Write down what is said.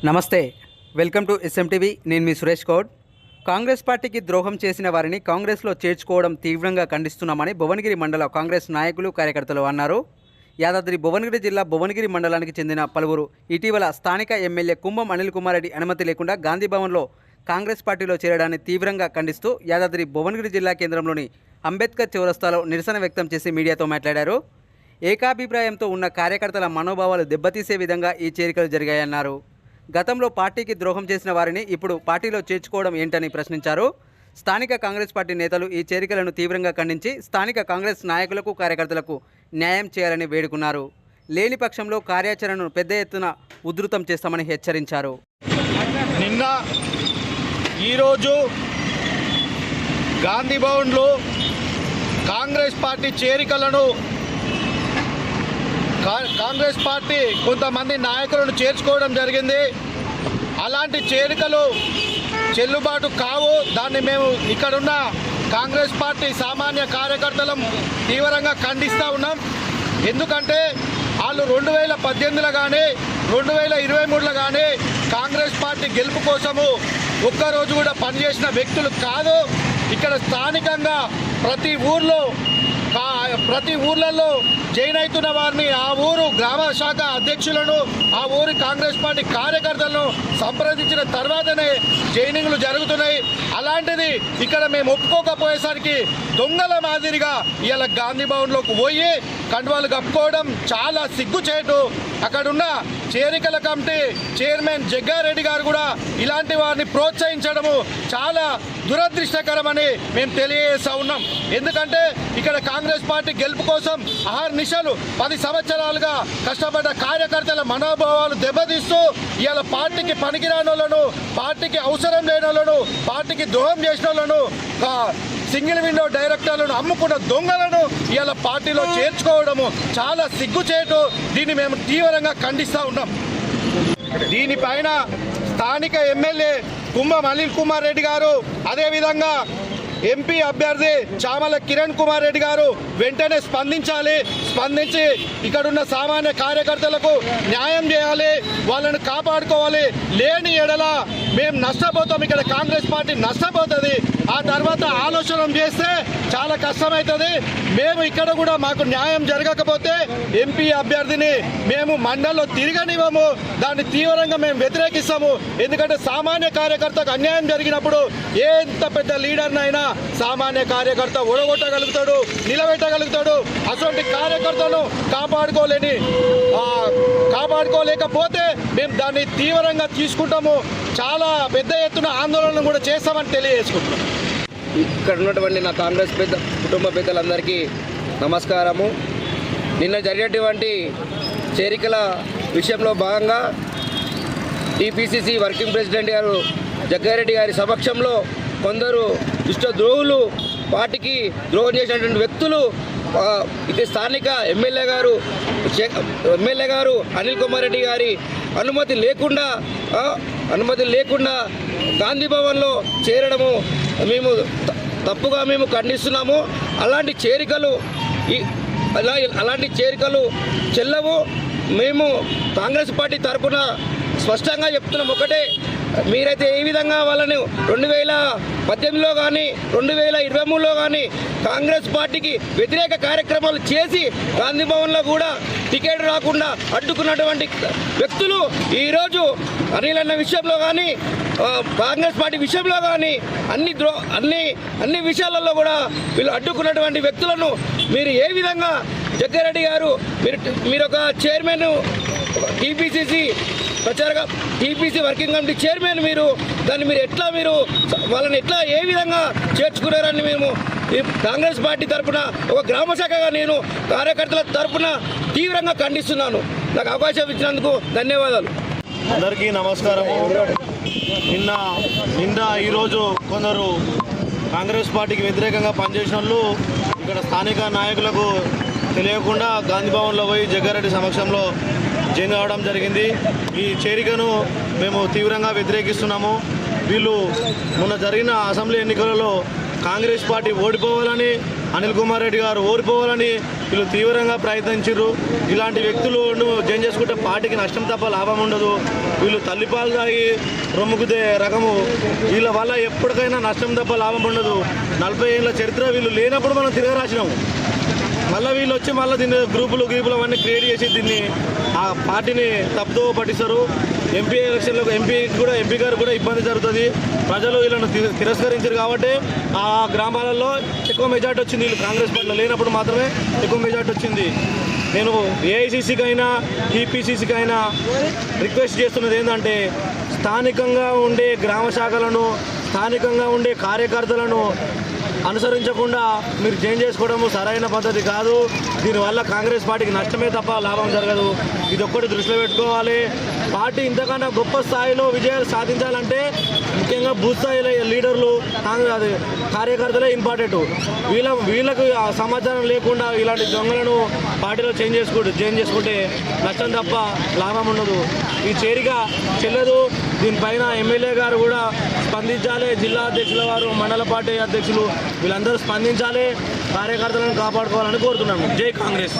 నమస్తే, welcome to ఎస్ఎంటీవీ. నేను మీ సురేష్ గౌడ్. కాంగ్రెస్ పార్టీకి ద్రోహం చేసిన వారిని కాంగ్రెస్లో చేర్చుకోవడం తీవ్రంగా ఖండిస్తున్నామని భువనగిరి మండల కాంగ్రెస్ నాయకులు, కార్యకర్తలు అన్నారు. యాదాద్రి భువనగిరి జిల్లా భువనగిరి మండలానికి చెందిన పలువురు ఇటీవల స్థానిక ఎమ్మెల్యే కుంభం అనిల్ కుమార్ రెడ్డి అనుమతి లేకుండా గాంధీ భవన్లో కాంగ్రెస్ పార్టీలో చేరడాన్ని తీవ్రంగా ఖండిస్తూ యాదాద్రి భువనగిరి జిల్లా కేంద్రంలోని అంబేద్కర్ చౌరస్తాలో నిరసన వ్యక్తం చేసి మీడియాతో మాట్లాడారు. ఏకాభిప్రాయంతో ఉన్న కార్యకర్తల మనోభావాలు దెబ్బతీసే విధంగా ఈ చేరికలు జరిగాయన్నారు. గతంలో పార్టీకి ద్రోహం చేసిన వారిని ఇప్పుడు పార్టీలో చేర్చుకోవడం ఏంటని ప్రశ్నించారు. స్థానిక కాంగ్రెస్ పార్టీ నేతలు ఈ చేరికలను తీవ్రంగా ఖండించి స్థానిక కాంగ్రెస్ నాయకులకు, కార్యకర్తలకు న్యాయం చేయాలని వేడుకున్నారు. లేని పక్షంలో కార్యాచరణను పెద్ద ఎత్తున ఉధృతం చేస్తామని హెచ్చరించారు. నిన్న ఈరోజు గాంధీ భవన్లో కాంగ్రెస్ పార్టీ చేరికలను కాంగ్రెస్ పార్టీ కొంతమంది నాయకులను చేర్చుకోవడం జరిగింది. అలాంటి చేరికలు చెల్లుబాటు కావు. దాన్ని మేము ఇక్కడున్న కాంగ్రెస్ పార్టీ సామాన్య కార్యకర్తలం తీవ్రంగా ఖండిస్తూ ఉన్నాం. ఎందుకంటే వాళ్ళు 2018లో కానీ 2023లో కానీ కాంగ్రెస్ పార్టీ గెలుపు కోసము ఒక్కరోజు కూడా పనిచేసిన వ్యక్తులు కాదు. ఇక్కడ స్థానికంగా ప్రతి ఊర్లలో జైన్ అవుతున్న వారిని, ఆ ఊరు గ్రామ శాఖ అధ్యక్షులను, ఆ ఊరి కాంగ్రెస్ పార్టీ కార్యకర్తలను సంప్రదించిన తర్వాతనే జైనింగ్లు జరుగుతున్నాయి. అలాంటిది ఇక్కడ మేము ఒప్పుకోకపోయేసరికి దొంగల మాదిరిగా ఇవాళ గాంధీ భవన్లోకి పోయి కండువాలు కప్పుకోవడం చాలా సిగ్గుచేటు. అక్కడున్న చేరికల కమిటీ చైర్మన్ జగ్గారెడ్డి గారు కూడా ఇలాంటి వారిని ప్రోత్సహించడము చాలా దురదృష్టకరమని మేము తెలియజేస్తూ ఉన్నాం. ఎందుకంటే ఇక్కడ కాంగ్రెస్ పార్టీ గెలుపు కోసం అహర్నిశలు 10 సంవత్సరాలుగా కష్టపడ్డ కార్యకర్తల మనోభావాలు దెబ్బతీస్తూ ఇవాళ పార్టీకి పనికిరాని వాళ్ళను, పార్టీకి అవసరం లేని వాళ్ళను, పార్టీకి ద్రోహం చేసిన వాళ్ళను, సింగిల్ విండో డైరెక్టర్లను అమ్ముకున్న దొంగలను ఇవాళ పార్టీలో చేర్చుకోవడము చాలా సిగ్గుచేటు. దీన్ని మేము తీవ్రంగా ఖండిస్తూ ఉన్నాం. దీనిపైన స్థానిక ఎమ్మెల్యే కుంభం అనిల్ కుమార్ రెడ్డి గారు, అదేవిధంగా ఎంపీ అభ్యర్థి చామల కిరణ్ కుమార్ రెడ్డి గారు వెంటనే స్పందించి ఇక్కడున్న సామాన్య కార్యకర్తలకు న్యాయం చేయాలి, వాళ్ళని కాపాడుకోవాలి. లేని ఎడల మేము నష్టపోతాం, ఇక్కడ కాంగ్రెస్ పార్టీ నష్టపోతుంది. ఆ తర్వాత ఆలోచన చేస్తే చాలా కష్టమవుతుంది. మేము ఇక్కడ కూడా మాకు న్యాయం జరగకపోతే ఎంపీ అభ్యర్థిని మేము మండలంలో తిరగనివ్వము. దాన్ని తీవ్రంగా మేము వ్యతిరేకిస్తాము. ఎందుకంటే సామాన్య కార్యకర్తకు అన్యాయం జరిగినప్పుడు ఎంత పెద్ద లీడర్నైనా సామాన్య కార్యకర్త ఓడగొట్టగలుగుతాడు, నిలబెట్టగలుగుతాడు. అటువంటి కార్యకర్తను కాపాడుకోలేకపోతే మేము దాన్ని తీవ్రంగా తీసుకుంటాము. చాలా పెద్ద ఎత్తున ఆందోళన కూడా చేస్తామని తెలియజేసుకుంటున్నాం. ఇక్కడ ఉన్నటువంటి నా కాంగ్రెస్ కుటుంబ పెద్దలందరికీ నమస్కారము. నిన్న జరిగినటువంటి చేరికల విషయంలో భాగంగా టీపీసీసీ వర్కింగ్ ప్రెసిడెంట్ గారు జగ్గారెడ్డి గారి సమక్షంలో కొందరు దుష్టద్రోహులు, పార్టీకి ద్రోహం చేసినటువంటి వ్యక్తులు ఇక స్థానిక ఎమ్మెల్యే గారు అనిల్ కుమార్ రెడ్డి గారి అనుమతి లేకుండా గాంధీ భవన్లో చేరడము తప్పుగా మేము ఖండిస్తున్నాము. అలాంటి చేరికలు చెల్లవు. మేము కాంగ్రెస్ పార్టీ తరఫున స్పష్టంగా చెప్తున్నాం ఒకటే, మీరైతే ఏ విధంగా వాళ్ళని 2018లో కానీ 2023లో కానీ కాంగ్రెస్ పార్టీకి వ్యతిరేక కార్యక్రమాలు చేసి గాంధీ భవన్లో కూడా టికెట్ రాకుండా అడ్డుకున్నటువంటి వ్యక్తులు ఈరోజు అనిల్ అన్న విషయంలో కానీ కాంగ్రెస్ పార్టీ విషయంలో కానీ అన్ని విషయాలలో కూడా వీళ్ళు అడ్డుకున్నటువంటి వ్యక్తులను మీరు ఏ విధంగా జగ్గారెడ్డి గారు మీరు ఒక chairman TPC working committee chairman, వాళ్ళని ఏ విధంగా చేర్చుకున్నారని మేము కాంగ్రెస్ పార్టీ తరఫున ఒక గ్రామ శాఖగా నేను కార్యకర్తల తరఫున తీవ్రంగా ఖండిస్తున్నాను. నాకు అవకాశం ఇచ్చినందుకు ధన్యవాదాలు. అందరికీ నమస్కారము. నిన్న ఈరోజు కొందరు కాంగ్రెస్ పార్టీకి వ్యతిరేకంగా పనిచేసిన వాళ్ళు ఇక్కడ స్థానిక నాయకులకు తెలియకుండా గాంధీ భవన్లో పోయి జగ్గారెడ్డి సమక్షంలో జాయిన్ కావడం జరిగింది. ఈ చేరికను మేము తీవ్రంగా వ్యతిరేకిస్తున్నాము. వీళ్ళు మొన్న జరిగిన అసెంబ్లీ ఎన్నికలలో కాంగ్రెస్ పార్టీ ఓడిపోవాలని, అనిల్ కుమార్ రెడ్డి గారు ఓడిపోవాలని వీళ్ళు తీవ్రంగా ప్రయత్నించారు. ఇలాంటి వ్యక్తులు జాయిన్ చేసుకుంటే పార్టీకి నష్టం తప్ప లాభం ఉండదు. వీళ్ళు తల్లిపాలు తాగి రొమ్ముకుదే రకము. వీళ్ళ వల్ల ఎప్పటికైనా నష్టం తప్ప లాభం ఉండదు. 40 ఏళ్ళ చరిత్ర వీళ్ళు లేనప్పుడు మనం తిరగరాసినాము. మళ్ళీ వీళ్ళు వచ్చి మళ్ళీ దీన్ని గ్రూపులు అవన్నీ క్రియేట్ చేసి దీన్ని ఆ పార్టీని తప్పుదో పట్టిస్తారు. ఎంపీ ఎలక్షన్లో ఎంపీ గారు కూడా ఇబ్బంది జరుగుతుంది. ప్రజలు వీళ్ళను తిరస్కరించారు కాబట్టి ఆ గ్రామాలలో ఎక్కువ మెజార్టీ వచ్చింది. వీళ్ళు కాంగ్రెస్ పార్టీలో లేనప్పుడు మాత్రమే ఎక్కువ మెజార్టీ వచ్చింది. నేను ఏఐసిసికైనా టీపీసీసీకైనా రిక్వెస్ట్ చేస్తున్నది ఏంటంటే స్థానికంగా ఉండే గ్రామ శాఖలను స్థానికంగా ఉండే కార్యకర్తలను అనుసరించకుండా మీరు చేంజ్ చేసుకోవడము సరైన పద్ధతి కాదు. దీనివల్ల కాంగ్రెస్ పార్టీకి నష్టమే తప్ప లాభం జరగదు. ఇది ఒక్కటి దృష్టిలో పెట్టుకోవాలి. పార్టీ ఇంతకన్నా గొప్ప స్థాయిలో విజయాలు సాధించాలంటే ముఖ్యంగా బూత్ స్థాయిలో లీడర్లు కార్యకర్తలే ఇంపార్టెంట్. వీళ్ళకు సమాచారం లేకుండా ఇలాంటి దొంగలను పార్టీలో చేంజ్ చేసుకుంటే నష్టం తప్ప లాభం ఉండదు. ఈ చేరిక చెల్లదు. దీనిపైన ఎమ్మెల్యే గారు కూడా స్పందించాలి. జిల్లా అధ్యక్షుల వారు, మండల పార్టీ అధ్యక్షులు వీళ్ళందరూ స్పందించాలి. కార్యకర్తలను కాపాడుకోవాలని కోరుతున్నాము. జై కాంగ్రెస్.